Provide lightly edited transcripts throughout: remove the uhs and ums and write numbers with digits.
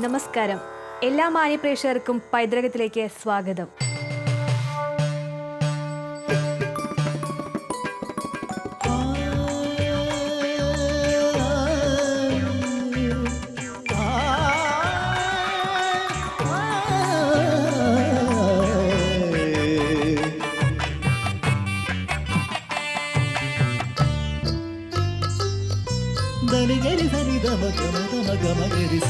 നമസ്കാരം. എല്ലാ മാന്യപ്രേക്ഷകർക്കും പൈതൃകത്തിലേക്ക് സ്വാഗതം. ധനികരി സരി ഗമ ഗമ ഗമ ഗമ ഗരി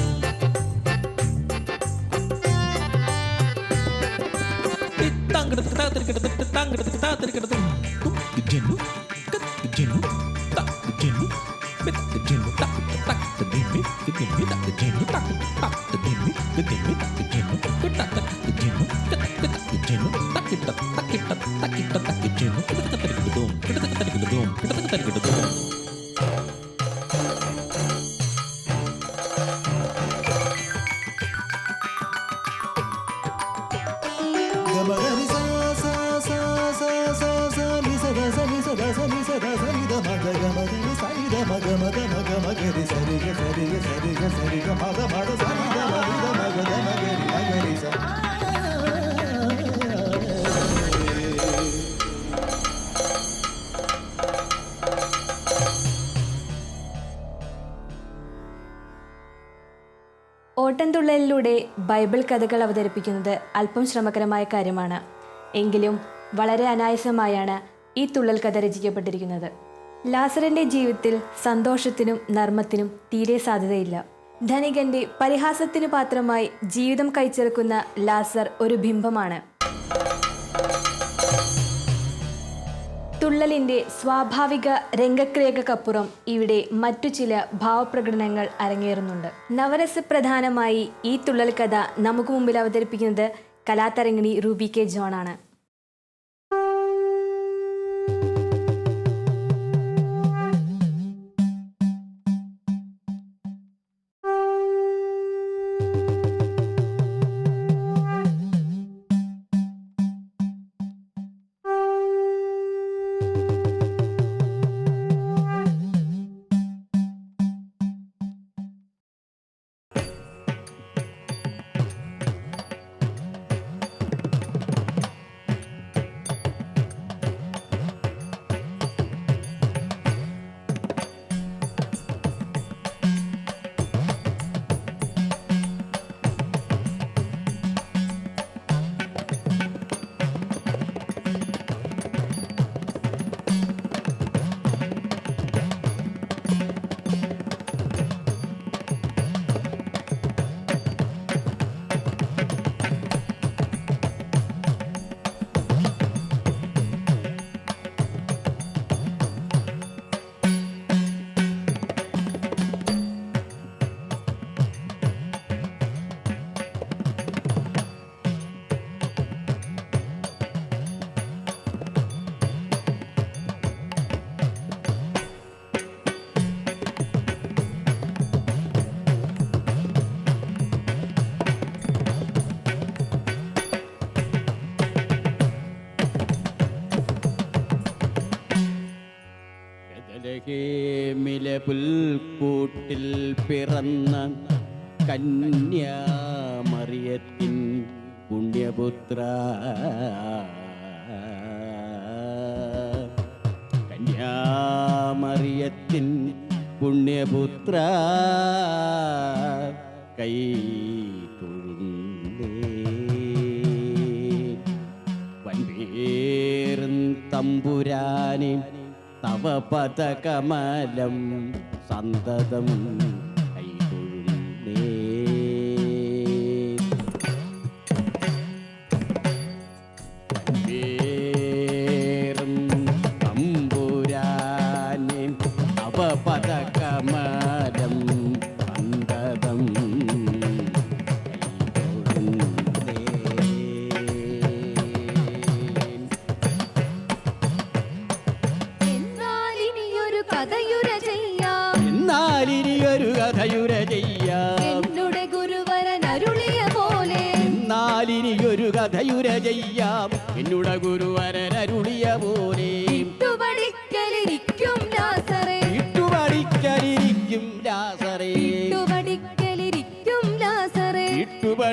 ഓട്ടംതുള്ളലിലൂടെ ബൈബിൾ കഥകൾ അവതരിപ്പിക്കുന്നത് അല്പം ശ്രമകരമായ കാര്യമാണ്. എങ്കിലും വളരെ അനായാസമായാണ് ഈ തുള്ളൽ കഥ രചിക്കപ്പെട്ടിരിക്കുന്നത്. ലാസറിന്റെ ജീവിതത്തിൽ സന്തോഷത്തിനും നർമ്മത്തിനും തീരെ സാധ്യതയില്ല. ധനികന്റെ പരിഹാസത്തിനു പാത്രമായി ജീവിതം കഴിച്ചിറക്കുന്ന ലാസർ ഒരു ബിംബമാണ്. തുള്ളലിന്റെ സ്വാഭാവിക രംഗക്രിയകൾക്കപ്പുറം ഇവിടെ മറ്റു ചില ഭാവപ്രകടനങ്ങൾ അരങ്ങേറുന്നുണ്ട്. നവരസപ്രധാനമായി ഈ തുള്ളൽ കഥ നമുക്ക് മുമ്പിൽ അവതരിപ്പിക്കുന്നത് കലാതരംഗിണി റൂബി കെ ജോൺ ആണ്. പുൽക്കൂട്ടിൽ പിറന്ന കന്യാമറിയത്തിൻ പുണ്യപുത്ര കന്യാമറിയത്തിൻ പുണ്യപുത്ര കൈ തൊഴുന്നേ വൻപേറും തമ്പുരാനെ തവ പദകമലം സന്തതം കൈതൊഴുന്നേ വൻപേറും തമ്പുരാനെ തവ പദകമലം സന്തതം എന്നാലിനിയൊരു കഥയുര ചെയ്യാം എന്നുടെ ഗുരുവരൻ അരുളിയ പോലെ. എന്നാലിനിയൊരു കഥയുര ചെയ്യാം എന്നുടെ ഗുരുവരൻ അരുളിയ പോലെ. ഇട്ടുപടിക്കലിരിക്കും ലാസറേ, ഇട്ടുപടിക്കലിരിക്കും ലാസറേ, ഇട്ടുപടിക്കലിരിക്കും ലാസറേ.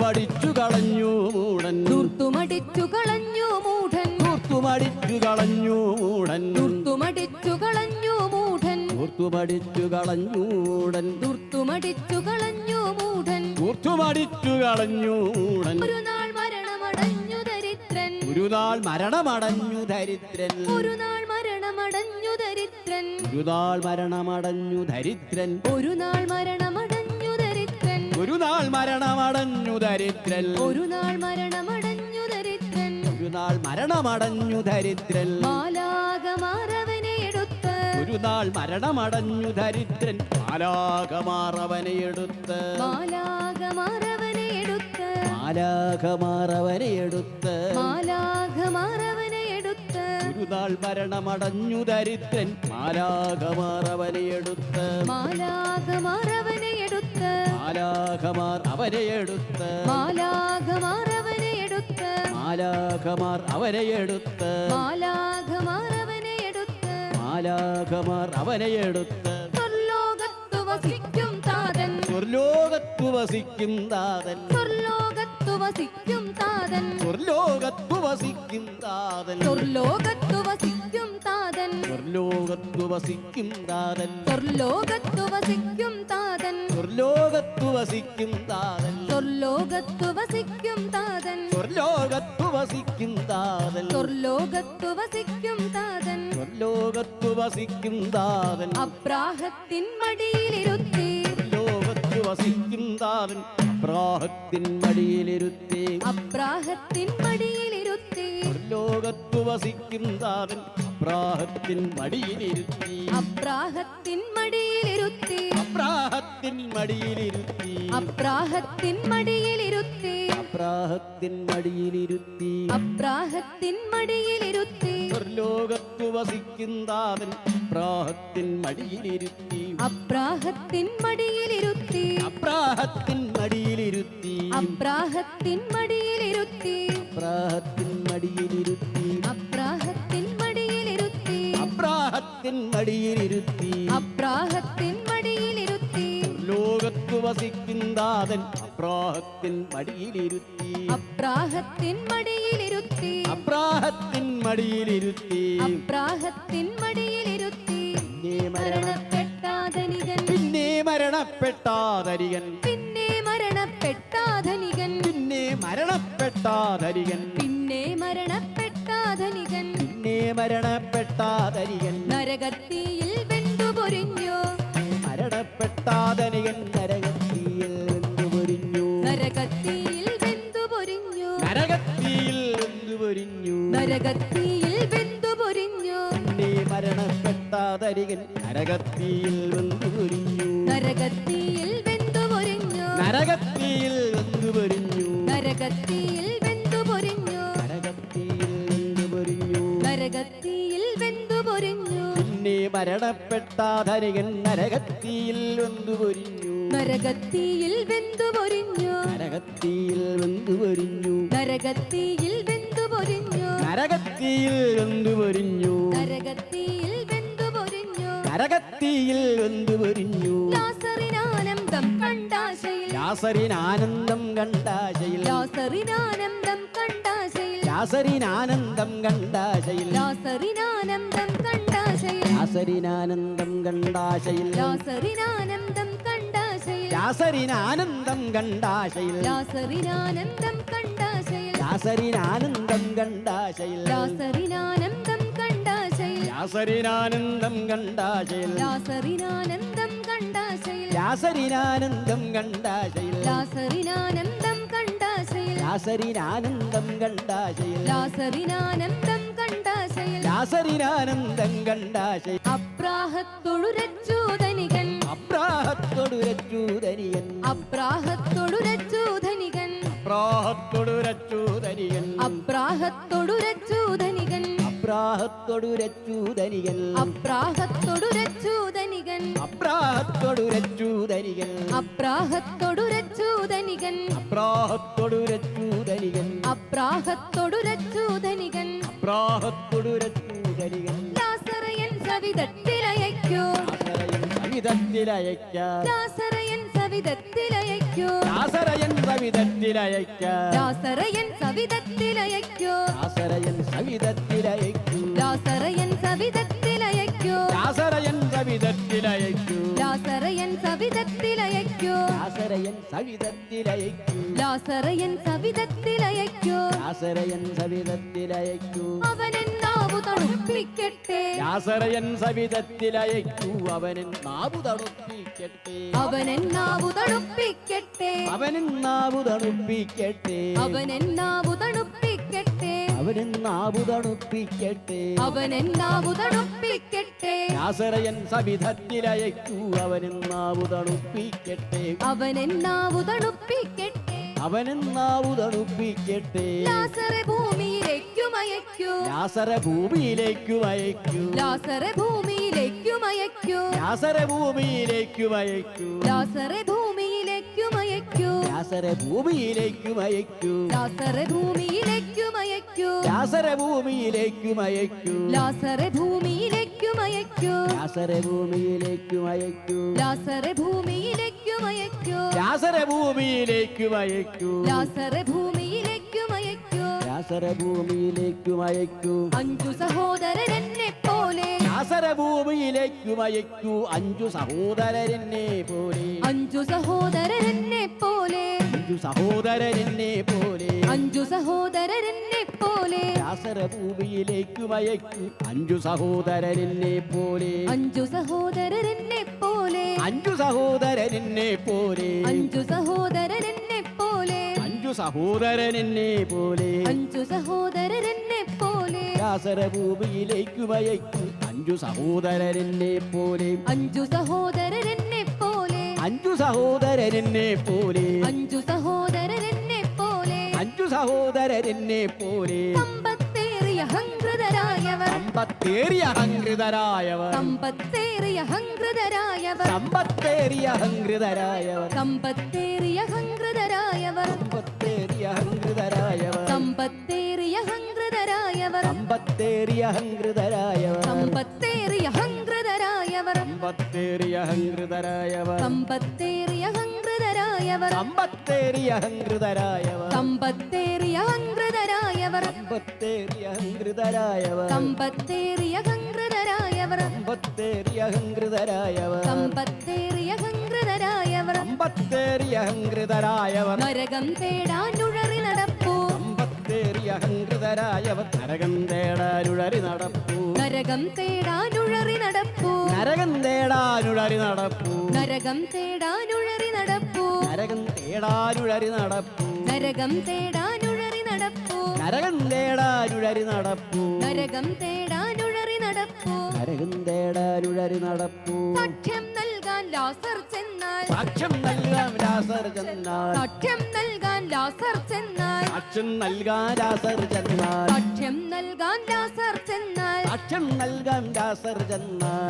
പഠിച്ചു കളഞ്ഞു മൂടൻ ദുർത്തുമടിച്ചു കളഞ്ഞു മൂഢൻ പഠിച്ചു കളഞ്ഞു മൂടൻ ദുർത്തുമടിച്ചു കളഞ്ഞു മൂഢൻ പഠിച്ചു കളഞ്ഞു മൂടൻ ദുർത്തുമടിച്ചു കളഞ്ഞു മൂഢൻ പഠിച്ചു കളഞ്ഞു മൂടൻ ഒരു നാൾ മരണമടഞ്ഞു ദരിദ്രൻ ഒരു നാൾ മരണമടഞ്ഞു ദരിദ്രൻ ഒരു നാൾ മരണമടഞ്ഞു ദരിദ്രൻ ഒരു നാൾ മരണമടഞ്ഞു ദരിദ്രൻ ഒരു നാൾ മരണമടഞ്ഞു ദരിദ്രൻ ഒരു നാൾ മരണമടഞ്ഞു ദരിദ്രൻ ഒരു നാൾ മരണമടഞ്ഞു ദരിദ്രൻ ഒരു നാൾ മരണമടഞ്ഞു ദരിദ്രൻ മാലാകമാരവനെ എടുത്ത് ഒരു നാൾ മരണമടഞ്ഞു ദരിദ്രൻ മാലാകമാറവനെ എടുത്ത് മാലാകമാരവനെ എടുത്ത് മാലാകമാറവനെ എടുത്ത് മാലാകമാരവനെ എടുത്ത് ഒരു നാൾ മരണമടഞ്ഞു ദരിദ്രൻ മാലാകമാറവനെ എടുത്ത് മാലാകമാരവനെ എടുത്ത് മാലാകമാർ അവനെ എടുത്ത് മാലാകമാരവനെ എടുത്ത് മാലാകമാർ അവനെ എടുത്ത് മാലാകമാരവനെ എടുത്ത് മാലാകമാർ അവനെ എടുത്ത് സ്വർലോകത്തു വസിക്കും താതൻ സ്വർലോകത്തു വസിക്കും താതൻ സ്വർലോകത്തു വസിക്കും താതൻ സ്വർലോകത്തു വസിക്കും താതൻ സ്വർലോകത്തു വസിക്കും താതൻ സ്വർലോകത്തു വസിക്കും താതൻ സ്വർലോകത്തു വസിക്കും താതൻ സ്വർലോകത്തു വസിക്കും താതൻ സ്വർലോകത്തു വസിക്കും താതൻ സ്വർലോകത്തു വസിക്കും താതൻ സ്വർലോകത്തു വസിക്കും താതൻ സ്വർലോകത്തു വസിക്കും താതൻ അബ്രാഹത്തിൻ മടിയിലിരുത്തി സ്വർലോകത്തു വസിക്കും താതൻ അബ്രാഹത്തിൻ മടിയിലിരുത്തി അബ്രാഹത്തിൻ മടിയിലിരുത്തി സ്വർലോകത്തു വസിക്കും താതൻ അബ്രാഹത്തിൻ മടിയിലിരുത്തി അബ്രാഹത്തിൻ മടിയിലിരുത്തി അബ്രാഹത്തിൻ മടിയിലിരുത്തി അബ്രാഹത്തിൻ മടിയിലിരുത്തി അബ്രാഹത്തിൻ മടിയിലിരുത്തി അബ്രാഹത്തിൻ മടിയിലിരുത്തി സ്വർലോകത്തു വസിക്കും താതൻ അബ്രാഹത്തിൻ മടിയിലിരുത്തി അബ്രാഹത്തിൻ മടിയിലിരുത്തി അബ്രാഹത്തിൻ മടിയിലിരുത്തി അബ്രാഹത്തിൻ മടിയിലിരുത്തി അബ്രാഹത്തിൻ മടിയിലിരുത്തി അബ്രാഹത്തിൻ മടിയിലിരുത്തി അബ്രാഹത്തിൻ മടിയിലിരുത്തി അബ്രാഹത്തിൻ മടിയിലിരുത്തി ലോകത്തു വസിക്കും താതൻ അബ്രാഹത്തിൻ മടിയിലിരുത്തി അബ്രാഹത്തിൻ മടിയിലിരുത്തി അബ്രാഹത്തിൻ മടിയിലിരുത്തി അബ്രാഹത്തിൻ മടിയിലിരുത്തി പിന്നെ മരണപ്പെട്ടാധനികൻ പിന്നെ മരണപ്പെട്ടാധരികൻ പിന്നെ മരണപ്പെട്ടാധനികൻ പിന്നെ മരണപ്പെട്ടാധരികൻ പിന്നെ മരണപ്പെട്ടാധനികൻ പിന്നെ മരണപ്പെട്ടാധരികൻ നരകത്തിയിൽ വെന്തു പൊരിഞ്ഞു മരണപ്പെട്ടാധനികൻ നരകത്തിയിൽ വെന്തു പൊരിഞ്ഞു നരകത്തിയിൽ വെന്തു പൊരിഞ്ഞു നരകത്തിയിൽ വെന്തു പൊരിഞ്ഞു നരകത്തിയിൽ വെന്തു പൊരിഞ്ഞു പിന്നെ മരണപ്പെട്ടാധരികൻ നരകത്തിയിൽ വെന്തു പൊരിഞ്ഞു നരകത്തിയിൽ വെന്തു പൊരിഞ്ഞു നരകത്തിയിൽ വെന്തു പൊരിഞ്ഞു നരകത്തിയിൽ വെന്തു പൊരിഞ്ഞു നരകത്തിയിൽ വെന്തു പൊരിഞ്ഞു നരകത്തിയിൽ വെന്തു പൊരിഞ്ഞു പിന്നെ മരണപ്പെട്ടാധരികൻ നരകത്തിയിൽ വെന്തു പൊരിഞ്ഞു നരകത്തിയിൽ വെന്തു പൊരിഞ്ഞു നരകത്തിയിൽ വെന്തു പൊരിഞ്ഞു നരകത്തിയിൽ വെന്തു പൊരിഞ്ഞു നരകത്തിയിൽ വെന്തു പൊരിഞ്ഞു നരകത്തിയിൽ വെന്തു പൊരിഞ്ഞു നരകത്തിയിൽ വെന്തു പൊരിഞ്ഞു ലാസറിനാനന്ദം കണ്ടാശയിൽ ലാസറിനാനന്ദം കണ്ടാശയിൽ ലാസറിനാനന്ദം കണ്ടാശയിൽ ലാസറിനാനന്ദം കണ്ടാശയിൽ ലാസറിനാനന്ദം കണ്ടാശയിൽ ലാസറിനാനന്ദം കണ്ടാശയിൽ ലാസറിനാനന്ദം കണ്ടാശയിൽ ലാസറിനാനന്ദം കണ്ടാശയിൽ ലാസറിനാനന്ദം കണ്ടാശയിൽ ലാസറിനാനന്ദം കണ്ടാശയിൽ ലാസറിനാനന്ദം കണ്ടാശയിൽ ലാസറിനാനന്ദം കണ്ടാശയിൽ ലാസറിനാനന്ദം കണ്ടാശയിൽ ലാസറിനാനന്ദം കണ്ടാശയിൽ ലാസറിനാനന്ദം കണ്ടാശയിൽ ലാസറിനാനന്ദം കണ്ടാശയിൽ ലാസറിനാനന്ദം കണ്ടാശയിൽ ലാസറിനാനന്ദം കണ്ടാശയിൽ അബ്രാഹത്തൊടുരച്ചു ധനികൻ അബ്രാഹത്തൊടുരച്ചു ധനികൻ അബ്രാഹത്തൊടുരച്ചു ധനികൻ അബ്രാഹത്തൊടുരച്ചു ധനികൻ അബ്രാഹത്തൊടുരച്ചു ധനികൻ അബ്രാഹത്തൊടുരച്ചു ധനികൻ അബ്രാഹത്തൊടുരച്ചു ധനികൻ അബ്രാഹത്തൊടുരച്ചു ധനികൻ അബ്രാഹത്തൊടുരച്ചു ധനികൻ അബ്രാഹത്തൊടുരച്ചു ധനികൻ അബ്രാഹത്തൊടുരച്ചു ധനികൻ അബ്രാഹത്തൊടുരച്ചു ധനികൻ ലാസറയൻ സവിധത്തിലയക്കൂ സവിധത്തിലയക്കാം ദാസറയൻ സവിധത്തിലയക്കോ ദാസരയൻ സവിധത്തിലയക്കാം ദാസറയൻ സവിധത്തിലയക്കോ ദാസരയൻ സവിധത്തിലയക്കൂ ദാസറയൻ സവിധത്തിലയക്കോ ദാസരയൻ സവിധത്തിലയക്കൂ ദാസറയൻ സവിധത്തിലയക്കോ ദാസരയൻ സവിധത്തിലയക്കൂ ദാസറയൻ സവിധത്തിലയക്കോ ദാസരയൻ സവിധത്തിലയക്കൂ അവനൻ നാവു തണുപ്പിക്കട്ടെ ദാസരയൻ സവിധത്തിലയക്കൂ അവനൻ നാവു തണുപ്പിക്കട്ടെ അവനൻ നാവു തണുപ്പിക്കട്ടെ അവനൻ നാവു തണുപ്പിക്കട്ടെ അവനൻ നാവു തണുപ്പിക്കട്ടെ അവനൻ നാവു തണുപ്പിക്കട്ടെ അവനൻ നാവു തണുപ്പിക്കട്ടെ ദാസരയൻ സവിധത്തിലയക്കൂ അവനൻ നാവു തണുപ്പിക്കട്ടെ അവനൻ നാവു തണുപ്പിക്കട്ടെ അവനൻ നാവു തണുപ്പിക്കട്ടെ ലാസറെ ഭൂമിയിലേക്കും അയക്കൂ ലാസര ഭൂമിയിലേക്കു അയക്കൂ ലാസറെ ഭൂമിയിലേക്കും അയക്കൂ ലാസര ഭൂമിയിലേക്കു അയക്കൂ ലാസറെ ഭൂമിയിലേക്കും അയക്കൂ ലാസര ഭൂമിയിലേക്കു അയക്കൂ ലാസറെ ഭൂമിയിലേക്കും അയക്കൂ ലാസര ഭൂമിയിലേക്കു അയക്കൂ ലാസറെ ഭൂമിയിലേക്കും അയക്കൂ ലാസര ഭൂമിയിലേക്കു അയക്കൂ ലാസറെ ഭൂമിയിലേക്കും അയക്കൂ ലാസര ഭൂമിയിലേക്കു അയക്കൂ ലാസറെ ഭൂമിയിലേക്കും അയക്കൂ ലാസര ഭൂമിയിലേക്കു അയക്കൂ അഞ്ചു സഹോദരനെന്നെ പോലെ ലാസര ഭൂമിയിലേക്കു അയക്കൂ അഞ്ചു സഹോദരനെ പോലെ അഞ്ചു സഹോദരനെന്നെ പോലെ അഞ്ചു സഹോദരനെ പോലെ അഞ്ചു സഹോദരനെന്നെ പോലെ ലാസര ഭൂമിയിലേക്കു അയക്കൂ അഞ്ചു സഹോദരനെ പോലെ അഞ്ചു സഹോദരനെന്നെ പോലെ അഞ്ചു സഹോദരനെ പോലെ അഞ്ചു സഹോദരനെന്നെ പോലെ അഞ്ചു സഹോദരനെ പോലെ അഞ്ചു സഹോദരനെന്നെ പോലെ ലാസര ഭൂമിയിലേക്കു അയക്കൂ അഞ്ചു സഹോദരനെ പോലെ അഞ്ചു സഹോദരനെന്നെ പോലെ അഞ്ചു സഹോദരനെ പോലെ അഞ്ചു സഹോദരനെന്നെ പോലെ അഞ്ചു സഹോദരനെ പോലെ സമ്പത്തേറിയ ഹംകൃതരായവർ സമ്പത്തേറിയ അഹങ്കൃതരായവർ സമ്പത്തേറിയ ഹംകൃതരായവർ സമ്പത്തേറിയ അഹങ്കൃതരായവർ സമ്പത്തേറിയ ഹംകൃതരായവർ സമ്പത്തേറിയ അഹങ്കൃതരായവർ സമ്പത്തേറിയ ഹംകൃതരായവർ സമ്പത്തേറിയ അഹങ്കൃതരായവർ സമ്പത്തേറിയ ഹംകൃതരായവർ സമ്പത്തേറിയ അഹങ്കൃതരായവർ സമ്പത്തേറിയ ഹംകൃതരായവർ സമ്പത്തേറിയ അഹങ്കൃതരായവർ സമ്പത്തേറിയ ഹംകൃതരായവർ സമ്പത്തേറിയ അഹങ്കൃതരായവർ സമ്പത്തേറിയ ഹംകൃതരായവർ സമ്പത്തേറിയ അഹങ്കൃതരായവർ സമ്പത്തേറിയ ഹംകൃതരായവർ സമ്പത്തേറിയ അഹങ്കൃതരായവർ നരകം തേടാനുഴറി നടപ്പൂ സമ്പത്തേറിയ അഹങ്കൃതരായവർ നരകം തേടാനുഴറി നടപ്പൂ നരകം തേടാനുഴറി നടപ്പൂ നരകം തേടാനുഴറി നടപ്പൂ നരകം തേടാനുഴറി നടപ്പൂ നരകം തേടാനുഴറി നടപ്പൂ നരകം തേടാനുഴറി നടപ്പൂ നരകം തേടാനുഴറി നടപ്പൂ നരകം തേടാനുഴറി നടപ്പൂ നരകം തേടാനുഴറി നടപ്പൂ സാക്ഷ്യം നൽകാൻ ലാസർ ചെന്നാൽ സാക്ഷ്യം നൽകാം ലാസർ ചെന്നാൽ സാക്ഷ്യം നൽകാൻ ലാസർ ചെന്നാൽ സാക്ഷ്യം നൽകാൻ ലാസർ ചെന്നാൽ സാക്ഷ്യം നൽകാൻ ലാസർ ചെന്നാൽ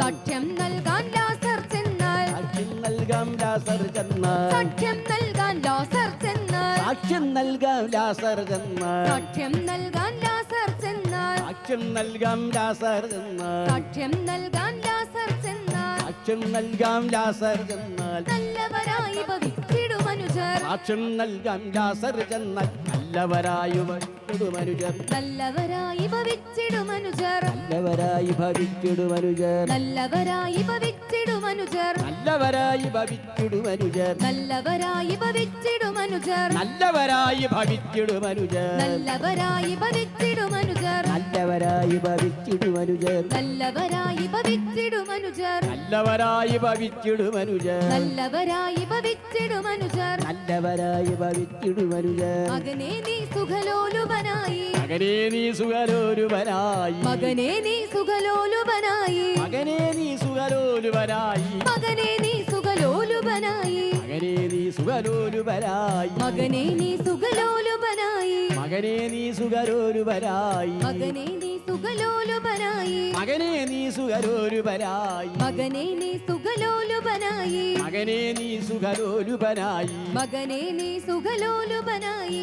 സാക്ഷ്യം നൽകാം ലാസർ ചെന്നാൽ സാക്ഷ്യം നൽകാൻ ലാസർ ചെന്നാൽ സാക്ഷ്യം നൽകാം ലാസർ ചെന്നാൽ സാക്ഷ്യം നൽകാൻ ലാസർ ചെന്നാൽ സാക്ഷ്യം നൽകാം ലാസർ ചെന്നാൽ സാക്ഷ്യം നൽകാൻ ലാസർ ചെന്നാൽ സാക്ഷ്യം നൽകാം ലാസർ ചെന്നാൽ സാക്ഷ്യം നൽകാൻ ലാസർ ചെന്നാൽ സാക്ഷ്യം നൽകാം ലാസർ ചെന്നാൽ നല്ലവരായി ഭവിച്ചിടും മനുജർ സാക്ഷ്യം നൽകാം ലാസർ ചെന്നാൽ നല്ലവരായി ഭവിച്ചിടും മനുജർ നല്ലവരായി ഭവിച്ചിടും മനുജർ നല്ലവരായി ഭവിച്ചിടും മനുജർ നല്ലവരായി ഭവിച്ചിടും മനുജർ നല്ലവരായി ഭവിച്ചിടും മനുജർ നല്ലവരായി ഭവിച്ചിടും മനുജർ നല്ലവരായി ഭവിച്ചിടും മനുജർ നല്ലവരായി ഭവിച്ചിടും മനുജർ നല്ലവരായി ഭവിച്ചിടും മനുജർ നല്ലവരായി ഭവിച്ചിടും മനുജർ നല്ലവരായി ഭവിച്ചിടും മനുജർ നല്ലവരായി ഭവിച്ചിടും മനുജർ നല്ലവരായി ഭവിച്ചിടും മനുജർ മകനെ നീ സുഖലോലുപനായി മകനെ നീ സുഖലോലുപനായി മകനെ നീ സുഖലോലുപനായി മകനെ നീ സുഖലോലുപനായി മകനെ നീ സുഖലോലുപനായി മകനെ നീ സുഖലോലുപനായി മകനെ നീ സുഖലോലുപനായി മകനെ നീ സുഖലോലുപനായി മകനെ നീ സുഖലോലുപനായി മകനെ നീ സുഖലോലുപനായി മകനെ നീ സുഖലോലുപനായി മകനെ നീ സുഖലോലുപനായി മകനെ നീ സുഖലോലുപനായി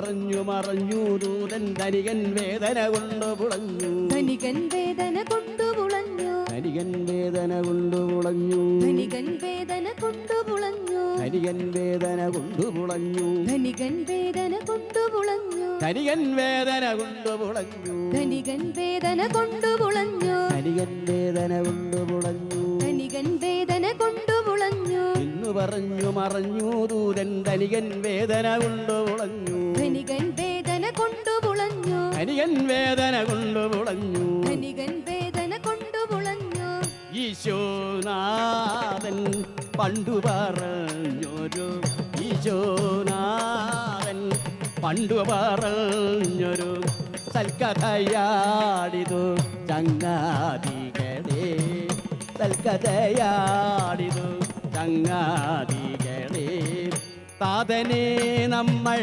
മറഞ്ഞു മറഞ്ഞു ദൂതൻ ധനികൻ വേദന കൊണ്ടു പുളഞ്ഞു ധനികൻ വേദന കൊണ്ടു പുളഞ്ഞു ധനികൻ വേദന കൊണ്ടു പുളഞ്ഞു ധനികൻ വേദന കൊണ്ടു പുളഞ്ഞു ധനികൻ വേദന കൊണ്ടു പുളഞ്ഞു ധനികൻ വേദന കൊണ്ടു പുളഞ്ഞു ധനികൻ വേദന കൊണ്ടു പുളഞ്ഞു ധനികൻ വേദന കൊണ്ടു പുളഞ്ഞു ധനികൻ വേദന കൊണ്ടു പുളഞ്ഞു ധനികൻ വേദന കൊണ്ടു പുളഞ്ഞു എന്നു പറഞ്ഞു മറഞ്ഞു ദൂതൻ ധനികൻ വേദന കൊണ്ടു പുളഞ്ഞു ധനികൻ വേദന കൊണ്ടു പുളഞ്ഞു ധനികൻ വേദന കൊണ്ടു പുളഞ്ഞു ധനികൻ വേദന കൊണ്ടു പുളഞ്ഞു ഈശോനാഥൻ പണ്ടു പറഞ്ഞൊരു ഈശോനാഥൻ പണ്ടു പറഞ്ഞൊരു സൽക്കഥയാടിതു ചങ്ങാതികളെ സൽക്കഥയാടിതു ചങ്ങാതികളെ താതനെ നമ്മൾ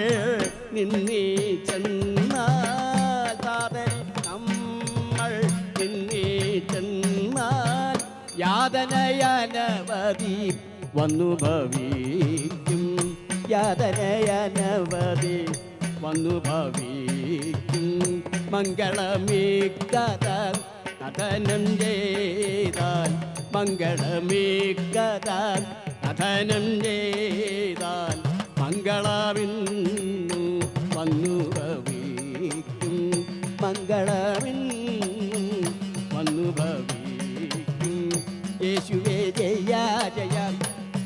നിന്നീ ചെന്നാൽ താതനെ നമ്മൾ നിന്നീ ചെന്നാൽ യാതനയനവധി വന്നു ഭവിക്കും യാതനയനവധി വന്നു ഭവിക്കും മംഗളമേക്കഥ കഥനം ചെയ്താൽ മംഗളമേക്കഥ കഥനം ചെയ്താൽ മംഗളമിന്നു വന്നു ഭവിക്കും മംഗളമിന്നു വന്നു ഭവിക്കും യേശുവേ ജയ ജയ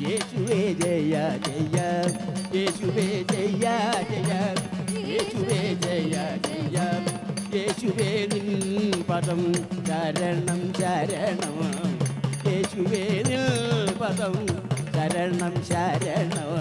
യേശുവേ ജയ ജയ യേശുവേ ജയ ജയ യേശുവേ ജയ ജയ യേശുവേ നിൻ പദം ശരണം ശരണം യേശുവേ നിൻ പദം ശരണം ശരണം